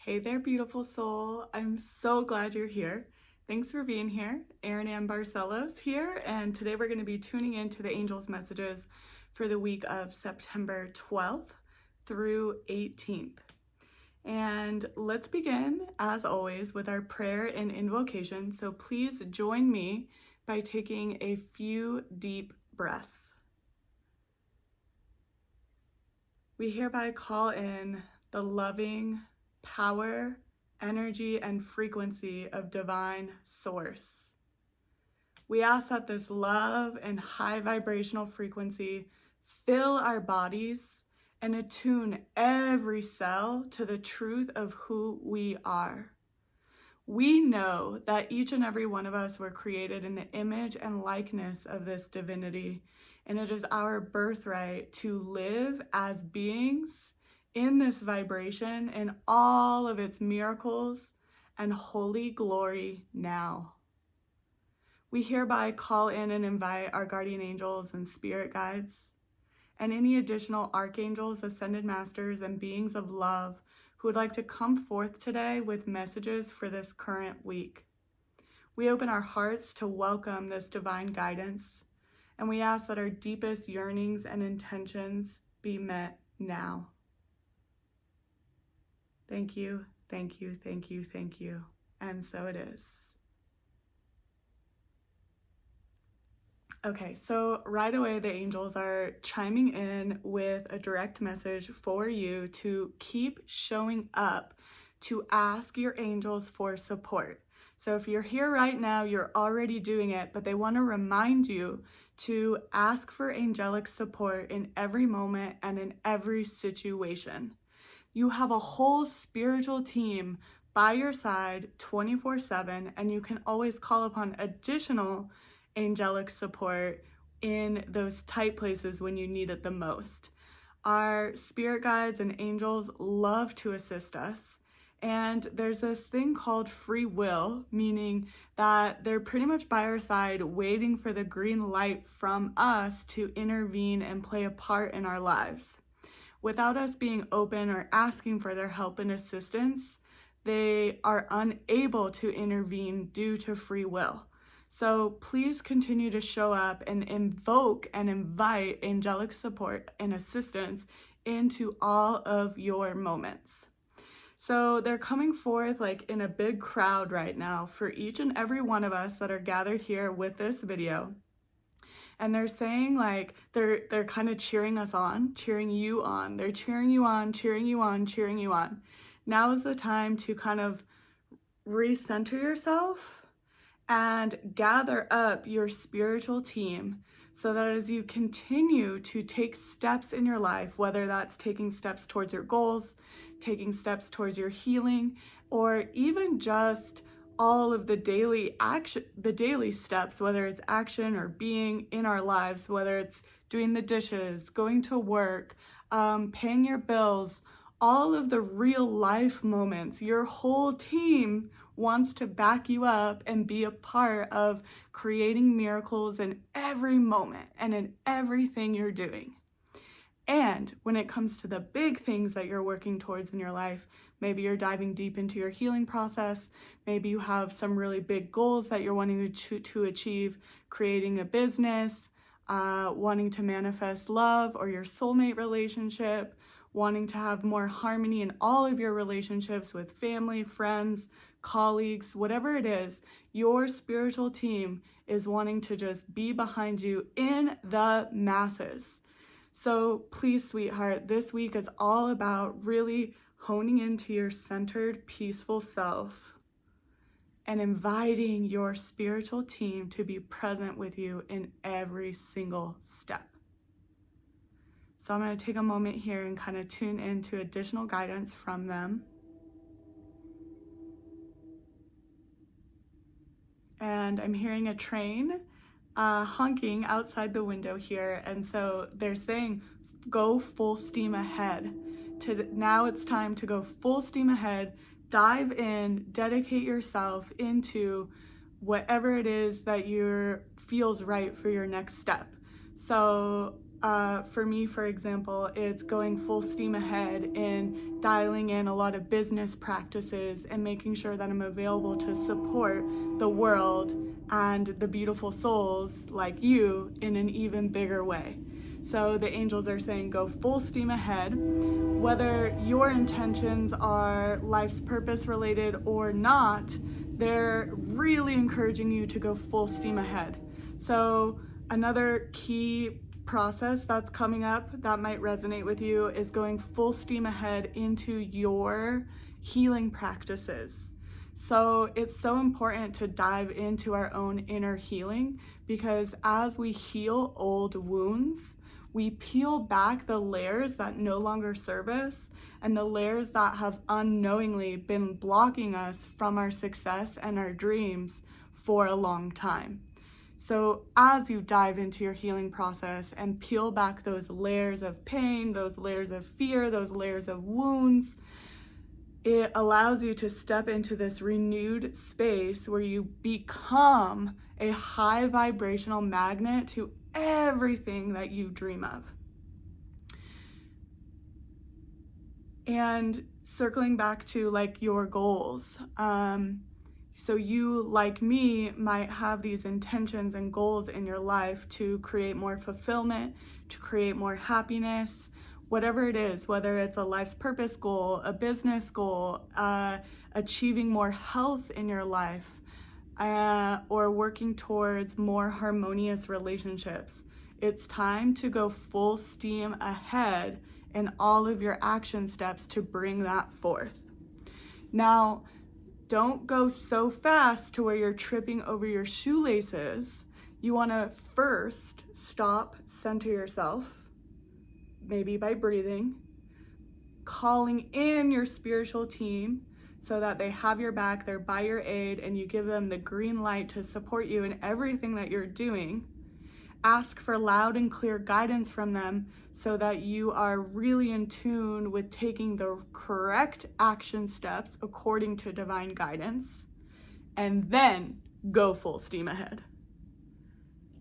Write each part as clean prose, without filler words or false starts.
Hey there, beautiful soul. I'm so glad you're here. Thanks for being here. Erin Ann Barcellos here, and today we're going to be tuning into the angels' messages for the week of September 12th through 18th. And let's begin, as always, with our prayer and invocation. So please join me by taking a few deep breaths. We hereby call in the loving power, energy, and frequency of divine source. We ask that this love and high vibrational frequency fill our bodies and attune every cell to the truth of who we are. We know that each and every one of us were created in the image and likeness of this divinity, and it is our birthright to live as beings in this vibration in all of its miracles and holy glory now. We hereby call in and invite our guardian angels and spirit guides and any additional archangels, ascended masters, and beings of love who would like to come forth today with messages for this current week. We open our hearts to welcome this divine guidance, and we ask that our deepest yearnings and intentions be met now. Thank you, thank you, thank you, thank you. And so it is. Okay, so right away the angels are chiming in with a direct message for you to keep showing up, to ask your angels for support. So if you're here right now, you're already doing it, but they want to remind you to ask for angelic support in every moment and in every situation. You have a whole spiritual team by your side 24/7, and you can always call upon additional angelic support in those tight places when you need it the most. Our spirit guides and angels love to assist us. And there's this thing called free will, meaning that they're pretty much by our side waiting for the green light from us to intervene and play a part in our lives. Without us being open or asking for their help and assistance, they are unable to intervene due to free will. So please continue to show up and invoke and invite angelic support and assistance into all of your moments. So they're coming forth like in a big crowd right now for each and every one of us that are gathered here with this video. And they're saying like, they're kind of cheering us on, cheering you on. They're cheering you on, cheering you on, cheering you on. Now is the time to kind of recenter yourself and gather up your spiritual team so that as you continue to take steps in your life, whether that's taking steps towards your goals, taking steps towards your healing, or even just all of the daily action, the daily steps, whether it's action or being in our lives, whether it's doing the dishes, going to work, paying your bills, all of the real life moments, your whole team wants to back you up and be a part of creating miracles in every moment and in everything you're doing. And when it comes to the big things that you're working towards in your life, maybe you're diving deep into your healing process, maybe you have some really big goals that you're wanting to achieve, creating a business, wanting to manifest love or your soulmate relationship, wanting to have more harmony in all of your relationships with family, friends, colleagues, whatever it is, your spiritual team is wanting to just be behind you in the masses. So please, sweetheart, this week is all about really honing into your centered, peaceful self and inviting your spiritual team to be present with you in every single step. So I'm going to take a moment here and kind of tune into additional guidance from them. And I'm hearing a train honking outside the window here, and so they're saying go full steam ahead. Now it's time to go full steam ahead, dive in, dedicate yourself into whatever it is that feels right for your next step. So For me, for example, it's going full steam ahead in dialing in a lot of business practices and making sure that I'm available to support the world and the beautiful souls like you in an even bigger way. So the angels are saying go full steam ahead. Whether your intentions are life's purpose related or not, they're really encouraging you to go full steam ahead. So another key process that's coming up that might resonate with you is going full steam ahead into your healing practices. So it's so important to dive into our own inner healing, because as we heal old wounds, we peel back the layers that no longer serve us and the layers that have unknowingly been blocking us from our success and our dreams for a long time. So as you dive into your healing process and peel back those layers of pain, those layers of fear, those layers of wounds, it allows you to step into this renewed space where you become a high vibrational magnet to everything that you dream of. And circling back to like your goals, so you, like me, might have these intentions and goals in your life to create more fulfillment, to create more happiness, whatever it is, whether it's a life's purpose goal, a business goal, achieving more health in your life, or working towards more harmonious relationships. It's time to go full steam ahead in all of your action steps to bring that forth. Now, don't go so fast to where you're tripping over your shoelaces. You want to first stop, center yourself, maybe by breathing, calling in your spiritual team so that they have your back, they're by your aid, and you give them the green light to support you in everything that you're doing. Ask for loud and clear guidance from them so that you are really in tune with taking the correct action steps according to divine guidance, and then go full steam ahead.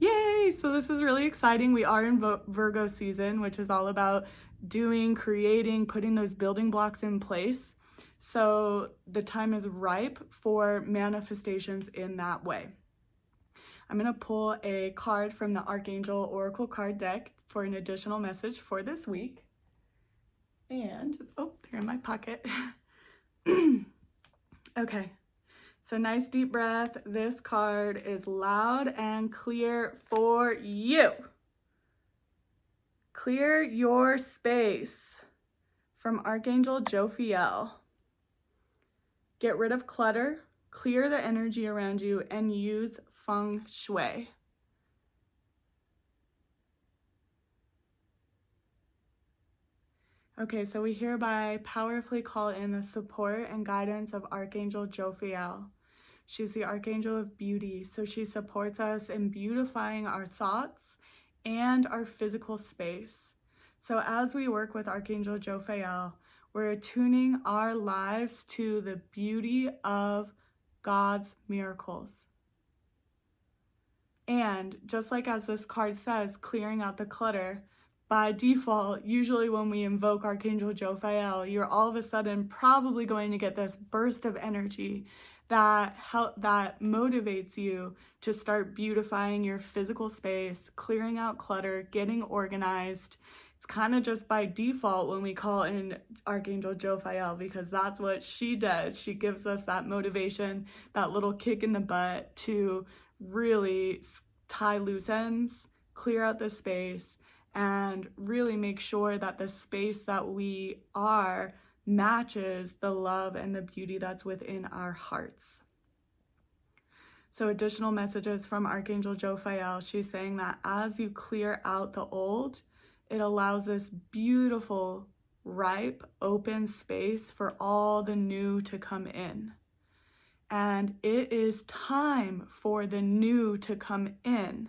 Yay! So this is really exciting. We are in Virgo season, which is all about doing, creating, putting those building blocks in place. So the time is ripe for manifestations in that way. I'm going to pull a card from the Archangel Oracle card deck for an additional message for this week. And, oh, they're in my pocket. Okay, so nice deep breath. This card is loud and clear for you. Clear your space from Archangel Jophiel. Get rid of clutter, clear the energy around you, and use feng shui. Okay, so we hereby powerfully call in the support and guidance of Archangel Jophiel. She's the Archangel of Beauty, so she supports us in beautifying our thoughts and our physical space. So as we work with Archangel Jophiel, we're attuning our lives to the beauty of God's miracles. And just like as this card says, clearing out the clutter, by default, usually when we invoke Archangel Jophiel, you're all of a sudden probably going to get this burst of energy that motivates you to start beautifying your physical space, clearing out clutter, getting organized. It's kind of just by default when we call in Archangel Jophiel, because that's what she does. She gives us that motivation, that little kick in the butt to really tie loose ends, clear out the space, and really make sure that the space that we are matches the love and the beauty that's within our hearts. So additional messages from Archangel Jophiel. She's saying that as you clear out the old, it allows this beautiful, ripe, open space for all the new to come in. And it is time for the new to come in.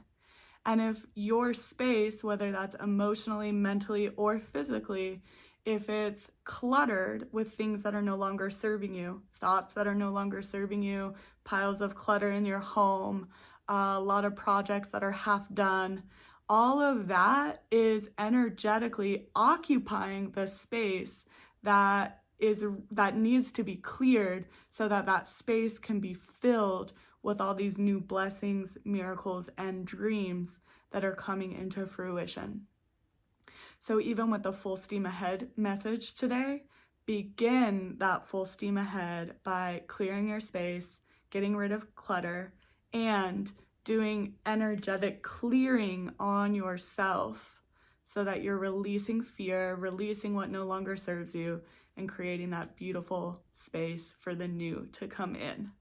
And if your space, whether that's emotionally, mentally, or physically, if it's cluttered with things that are no longer serving you, thoughts that are no longer serving you, piles of clutter in your home, a lot of projects that are half done, all of that is energetically occupying the space that needs to be cleared so that that space can be filled with all these new blessings, miracles, and dreams that are coming into fruition. So even with the full steam ahead message today, begin that full steam ahead by clearing your space, getting rid of clutter, and doing energetic clearing on yourself so that you're releasing fear, releasing what no longer serves you, and creating that beautiful space for the new to come in.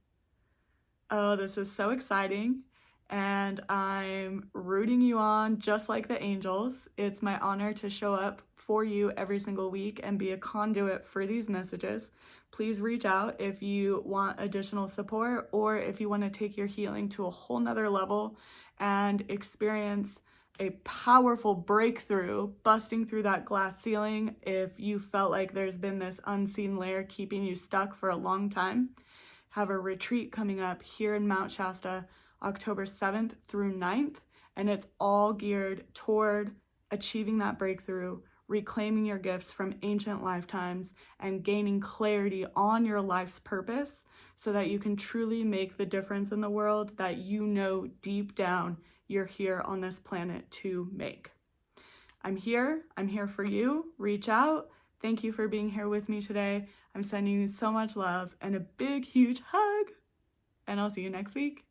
Oh, this is so exciting, and I'm rooting you on just like the angels. It's my honor to show up for you every single week and be a conduit for these messages. Please reach out if you want additional support or if you want to take your healing to a whole nother level and experience a powerful breakthrough, busting through that glass ceiling if you felt like there's been this unseen layer keeping you stuck for a long time. Have a retreat coming up here in Mount Shasta, October 7th through 9th, and it's all geared toward achieving that breakthrough, reclaiming your gifts from ancient lifetimes, and gaining clarity on your life's purpose so that you can truly make the difference in the world that you know deep down you're here on this planet to make. I'm here for you. Reach out. Thank you for being here with me today. I'm sending you so much love and a big, huge hug, and I'll see you next week.